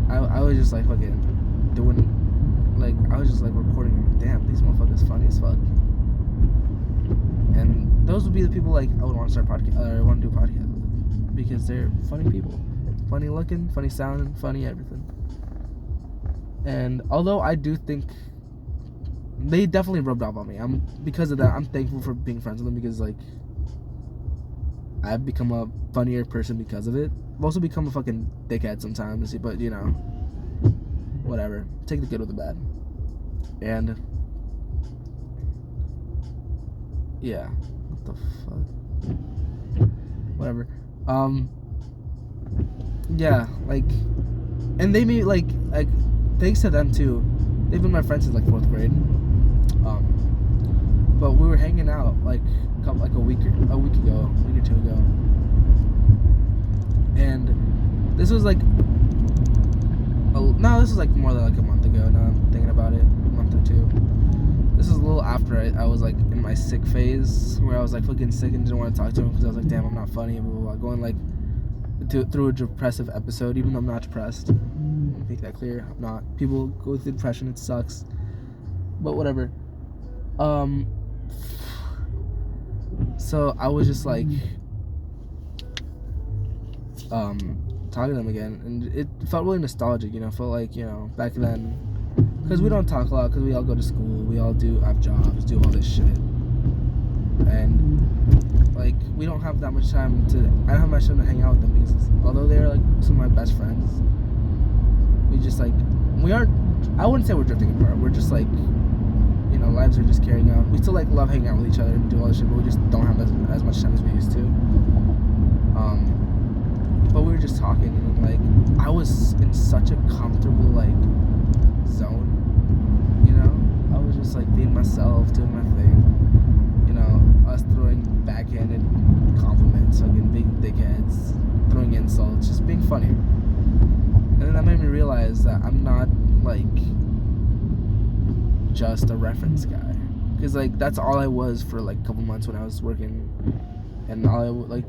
A: I was just like fucking doing, like, I was just like recording them. Damn, these motherfuckers funny as fuck. And those would be the people like I would want to start podcast, or want to do a podcast with, because they're funny people, funny looking, funny sounding, funny everything. And although I do think they definitely rubbed off on me, because of that, I'm thankful for being friends with them, because like I've become a funnier person because of it. I've also become a fucking dickhead sometimes, but you know, whatever. Take the good with the bad. And yeah, what the fuck? Whatever. Yeah, like, and they made like thanks to them too. They've been my friends since like 4th grade. But we were hanging out like a week or 2 ago, and this was like this was like more than like a month ago. Now I'm thinking about it, a month or 2. This is a little after I was like in my sick phase, where I was like fucking sick and didn't want to talk to him, because I was like, damn, I'm not funny, and blah, blah, blah. Going like through a depressive episode, even though I'm not depressed. Make that clear, I'm not. People go through depression, it sucks, but whatever. So I was just like talking to them again, and it felt really nostalgic, you know. Felt like, you know, back then, because we don't talk a lot, because we all go to school, we all have jobs, do all this shit, and like we don't have that much time I don't have much time to hang out with them, because although they're like some of my best friends, we just like, I wouldn't say we're drifting apart, we're just like, you know, lives are just carrying on. We still like love hanging out with each other and do all this shit, but we just don't have as much time as we used to. But we were just talking, and like I was in such a comfortable like zone, you know. I was just like being myself, doing my thing, you know. Us throwing backhanded compliments, fucking being dickheads, throwing insults, just being funny. And then that like just a reference guy, because like that's all I was for like a couple months when I was working, and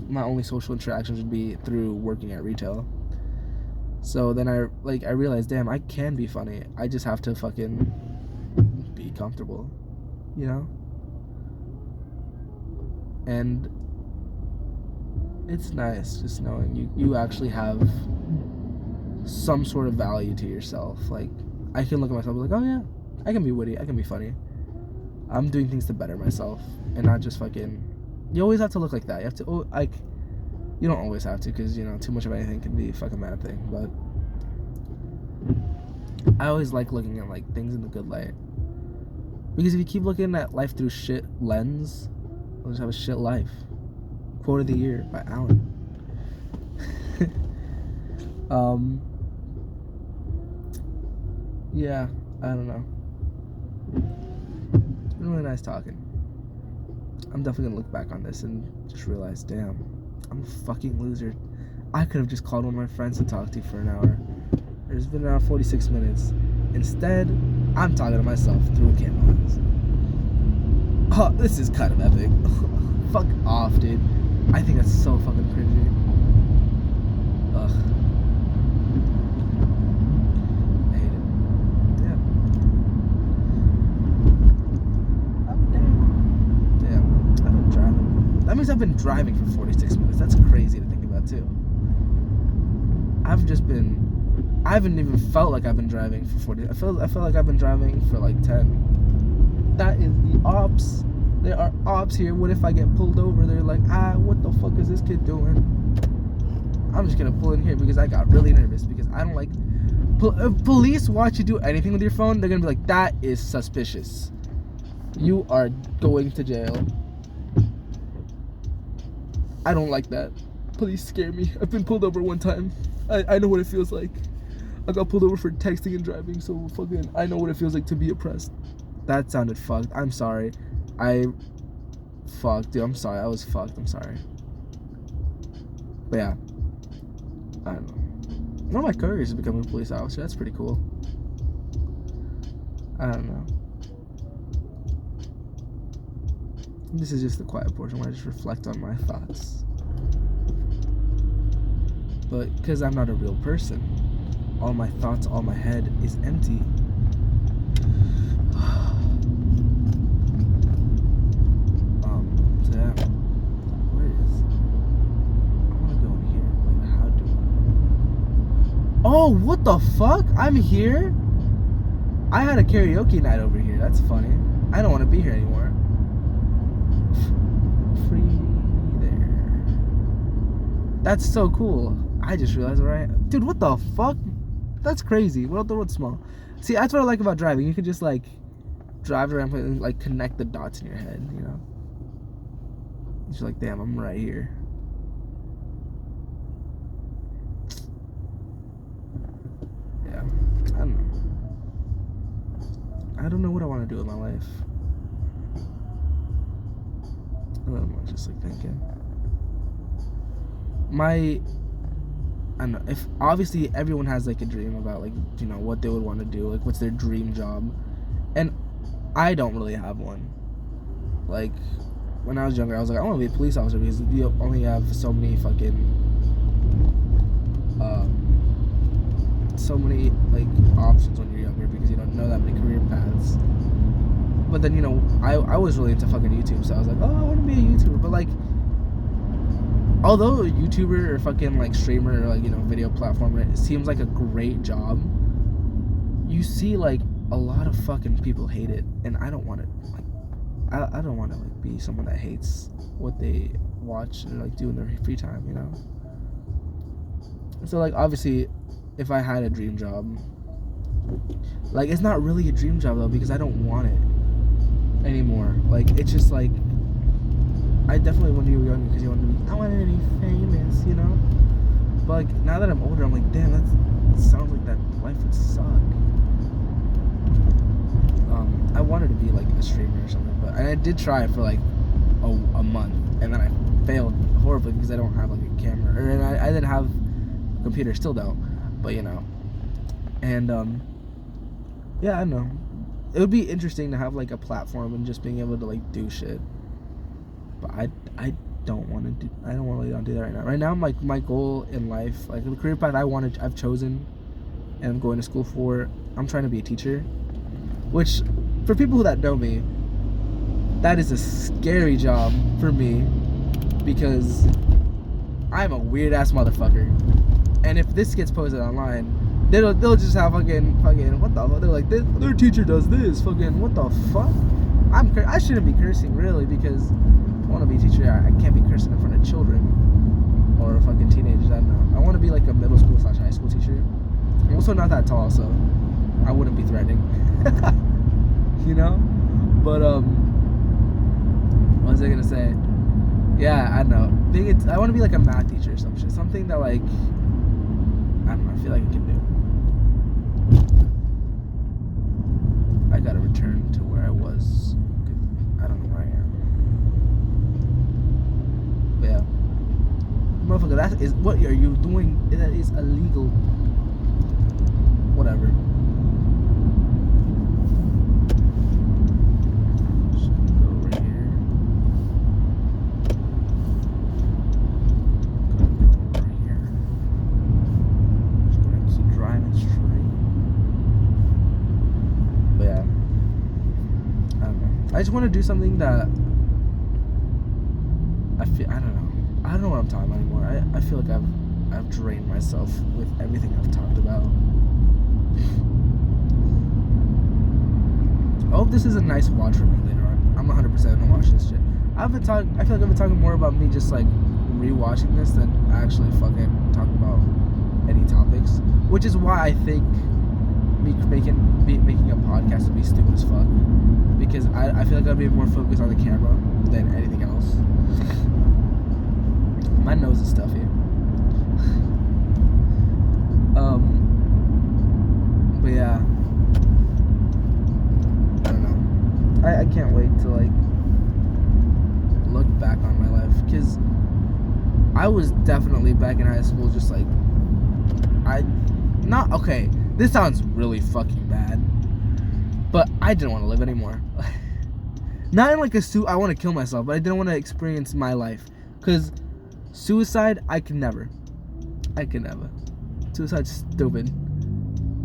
A: my only social interactions would be through working at retail. So then I realized, damn, I can be funny. I just have to fucking be comfortable, you know? And it's nice just knowing you actually have some sort of value to yourself. Like, I can look at myself and be like, oh yeah, I can be witty, I can be funny. I'm doing things to better myself and not just fucking... You always have to look like that. You have to, you don't always have to, because, you know, too much of anything can be a fucking bad thing, but I always like looking at, like, things in the good light. Because if you keep looking at life through shit lens, you'll just have a shit life. Quote of the year by Alan. Yeah, I don't know. It's been really nice talking. I'm definitely gonna look back on this and just realize, damn, I'm a fucking loser. I could have just called one of my friends to talk to for an hour. It's been around 46 minutes. Instead, I'm talking to myself through a camera lens. Oh, this is kind of epic. Fuck off, dude. I think that's so fucking cringy. Ugh. I hate it. Damn. I'm dead. Damn. I've been driving. That means I've been driving for 46 minutes. That's crazy to think about, too. I haven't even felt like I've been driving for 40. I feel like I've been driving for like 10. That is the ops. There are ops here. What if I get pulled over? They're like, what the fuck is this kid doing? I'm just gonna pull in here because I got really nervous, because I don't like... If police watch you do anything with your phone, they're gonna be like, that is suspicious. You are going to jail. I don't like that. Police scare me. I've been pulled over one time. I know what it feels like. I got pulled over for texting and driving, so fucking I know what it feels like to be oppressed. That sounded fucked. I'm sorry. Fuck, dude, I'm sorry. I was fucked. I'm sorry. But yeah. I don't know. One of my coworkers is becoming a police officer. That's pretty cool. I don't know. This is just the quiet portion where I just reflect on my thoughts. But because I'm not a real person, all my thoughts, all my head is empty. So yeah. Where is... I want to go in here, but how do I... Oh, what the fuck? I'm here? I had a karaoke night over here. That's funny. I don't want to be here anymore. Free there. That's so cool. I just realized, right? Dude, what the fuck? That's crazy. World the road's small. See, that's what I like about driving. You can just, like, drive around and, like, connect the dots in your head, you know? You're like, damn, I'm right here. Yeah. I don't know. I don't know what I want to do with my life. I'm just, like, thinking. I don't know, if obviously everyone has like a dream about like, you know, what they would want to do, like what's their dream job, and I don't really have one. Like when I was younger, I was like, I want to be a police officer because you only have so many fucking so many like options when you're younger because you don't know that many career paths. But then, you know, I was really into fucking YouTube, so I was like, oh, I want to be a YouTuber. But like, although a YouTuber or fucking like streamer or like, you know, video platformer, it seems like a great job, you see like a lot of fucking people hate it, and I don't want to like, I don't want to like be someone that hates what they watch or like do in their free time, you know. So like obviously, if I had a dream job, like it's not really a dream job though because I don't want it anymore. Like it's just like, I definitely when you were younger because you wanted to be, I wanted to be famous, you know. But like now that I'm older, I'm like, damn, that sounds like that life would suck. I wanted to be like a streamer or something, but I did try for like a month, and then I failed horribly because I don't have like a camera, or I didn't have a computer, still don't, but you know. And Yeah, I know. It would be interesting to have like a platform and just being able to like do shit. But I don't want to do. I don't want to do that right now. Right now, my goal in life, like the career path I've chosen, and I'm going to school for. I'm trying to be a teacher, which, for people that know me, that is a scary job for me, because I'm a weird ass motherfucker, and if this gets posted online, they'll just have fucking what the fuck? They're like, their teacher does this, fucking what the fuck? I shouldn't be cursing really, because I want to be a teacher. I can't be cursing in front of children or fucking teenagers. I don't know. I want to be like a middle school / high school teacher. I'm also not that tall, so I wouldn't be threatening. You know? But what was I gonna say? Yeah, I don't know. I want to be like a math teacher or some shit. Something that like, I don't know, I feel like I can do. I gotta return to where I was. I don't know where I am. But yeah. Motherfucker, that is, what are you doing? That is illegal. Whatever. Just go over here. Go over here. Just gonna keep driving straight. But yeah. I don't know. I just want to do something that I don't know what I'm talking about anymore. I feel like I've drained myself with everything I've talked about. I hope this is a nice watch for me later on. I'm 100% gonna watch this shit. I feel like I've been talking more about me just like rewatching this than actually fucking talking about any topics. Which is why I think me making a podcast would be stupid as fuck. Because I feel like I'd be more focused on the camera than anything else. My nose is stuffy. But yeah, I don't know. I can't wait to like look back on my life, because I was definitely back in high school just like okay. This sounds really fucking bad, but I didn't want to live anymore. Not in like I want to kill myself, but I didn't want to experience my life, because suicide, I could never. Suicide's stupid.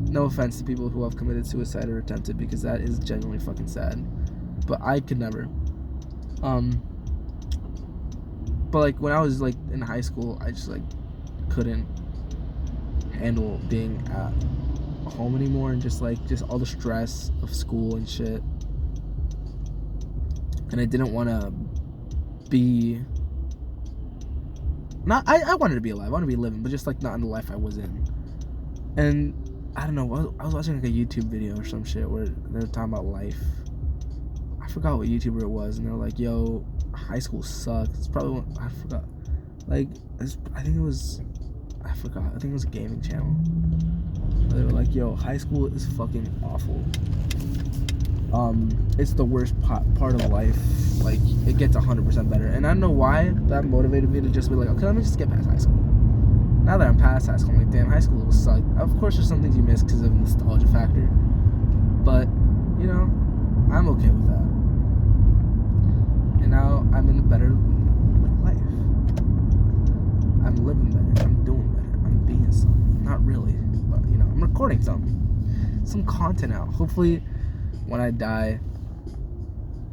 A: No offense to people who have committed suicide or attempted, because that is genuinely fucking sad. But I could never. But like when I was like in high school, I just like couldn't handle being at home anymore, and just all the stress of school and shit. And I didn't want to be. I wanted to be alive. I wanted to be living, but just like not in the life I was in. And I don't know. I was watching like a YouTube video or some shit where they were talking about life. I forgot what YouTuber it was, and they were like, "Yo, high school sucks." It's probably I forgot. Like, I think it was a gaming channel. They were like, "Yo, high school is fucking awful. It's the worst part of life. Like, it gets 100% better." And I don't know why that motivated me to just be like, okay, let me just get past high school. Now that I'm past high school, I'm like, damn, high school was suck. Of course, there's some things you miss because of the nostalgia factor, but you know, I'm okay with that. And now I'm in a better life. I'm living better. I'm doing better. I'm being something. Not really, but you know, I'm recording some content out. Hopefully, when I die,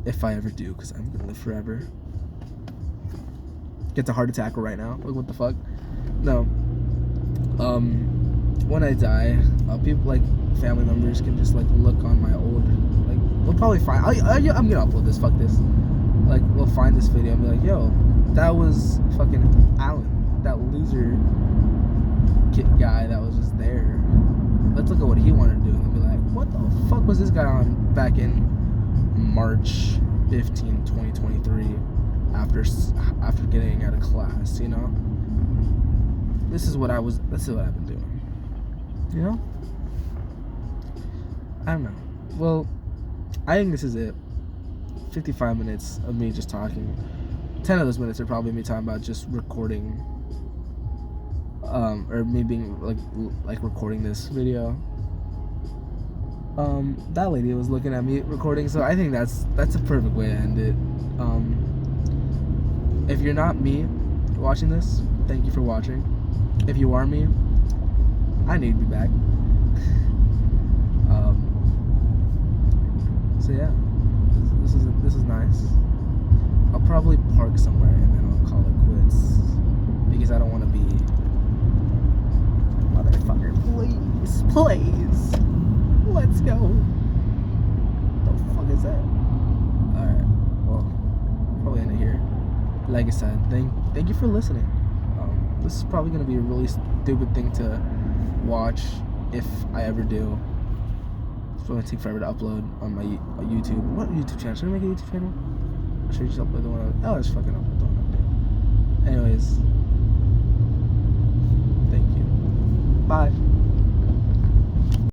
A: if I ever do, because I'm gonna live forever. Gets a heart attack right now. Like, what the fuck? No. When I die, people like family members can just like look on my old, like, we'll probably find. I'm gonna upload this. Fuck this. Like, we'll find this video and be like, yo, that was fucking Alan, that loser guy that was just there. Let's look at what he wanted to do and be like, what the fuck was this guy on back in March 15, 2023, after getting out of class, you know? This is what I've been doing. You know? I don't know. Well, I think this is it. 55 minutes of me just talking. 10 of those minutes are probably me talking about just recording, or me being like recording this video. That lady was looking at me recording, so I think that's a perfect way to end it. If you're not me watching this, thank you for watching. If you are me, I need to be back. So yeah, this is nice. I'll probably park somewhere and then I'll call it quits because I don't want to be motherfucker. Please, let's go. The fuck is that? All right, well, probably end it here. Like I said, thank you for listening. This is probably gonna be a really stupid thing to watch if I ever do. It's probably gonna take forever to upload on my YouTube. What YouTube channel? Should I make a YouTube channel? Or should I just upload the one? Oh, just fucking upload the one. Anyways.